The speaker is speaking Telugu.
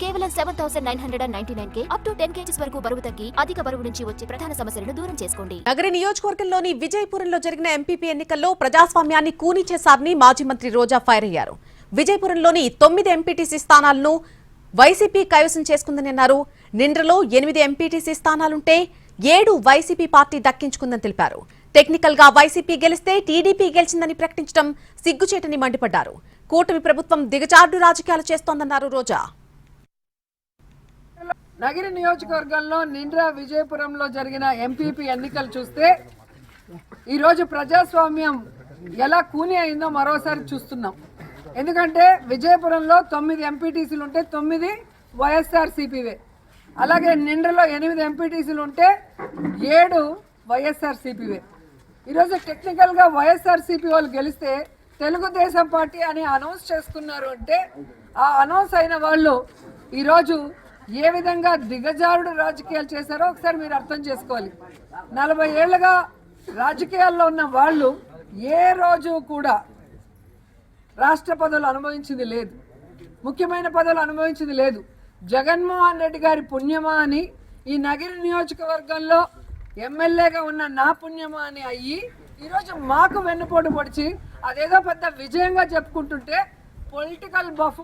కేవలం 7,999 అప్ టు 10 kgs వరకు బరువు తగ్గి అధిక బరువు నుంచి వచ్చే ప్రధాన సమస్యలను దూరం చేసుకోండి. నగరి నియోజకవర్గంలోని విజయపురంలో జరిగిన ఎంపీపీ ఎన్నికల్లో ప్రజాస్వామ్యాన్ని కూని చేశారని మాజీ మంత్రి రోజా ఫైర్ అయ్యారు. విజయపురంలోని 9 ఎంపీటీసీ స్థానాలను వైసీపీ కైవసం చేసుకుందని అన్నారు. నిండ్రలో 8 ఎంపీటీసీ స్థానాలుంటే 7 వైసీపీ పార్టీ దక్కించుకుందని తెలిపారు. టెక్నికల్ గా వైసీపీ గెలిస్తే టీడీపీ గెలిచిందని ప్రకటించడం సిగ్గుచేటని మండిపడ్డారు. కూటమి ప్రభుత్వం దిగజార్డు రాజకీయాలు చేస్తోందన్నారు రోజా. నగిరి నియోజకవర్గంలో నిండ్రా విజయపురంలో జరిగిన ఎంపీపీ ఎన్నికలు చూస్తే ఈరోజు ప్రజాస్వామ్యం ఎలా కూని అయిందో మరోసారి చూస్తున్నాం. ఎందుకంటే విజయపురంలో 9 ఎంపీటీసీలు ఉంటే 9 వైఎస్ఆర్సీపీవే, అలాగే నిండ్రలో 8 ఎంపీటీసీలు ఉంటే 7 వైఎస్ఆర్సీపీవే. ఈరోజు టెక్నికల్గా వైఎస్ఆర్సీపీ వాళ్ళు గెలిస్తే తెలుగుదేశం పార్టీ అని అనౌన్స్ చేసుకున్నారు అంటే ఆ అనౌన్స్ అయిన వాళ్ళు ఈరోజు ఏ విధంగా దిగజారుడు రాజకీయాలు చేశారో ఒకసారి మీరు అర్థం చేసుకోవాలి. 40 ఏళ్ళుగా రాజకీయాల్లో ఉన్న వాళ్ళు ఏ రోజు కూడా రాష్ట్ర పదవులు అనుభవించింది లేదు, ముఖ్యమైన పదవులు అనుభవించింది లేదు. జగన్మోహన్ రెడ్డి గారి పుణ్యమా అని ఈ నగిరి నియోజకవర్గంలో ఎమ్మెల్యేగా ఉన్న నా పుణ్యమా అని అయ్యి ఈరోజు మాకు వెన్నుపోటు పొడిచి అదేదో పెద్ద విజయంగా చెప్పుకుంటుంటే పొలిటికల్ బఫ్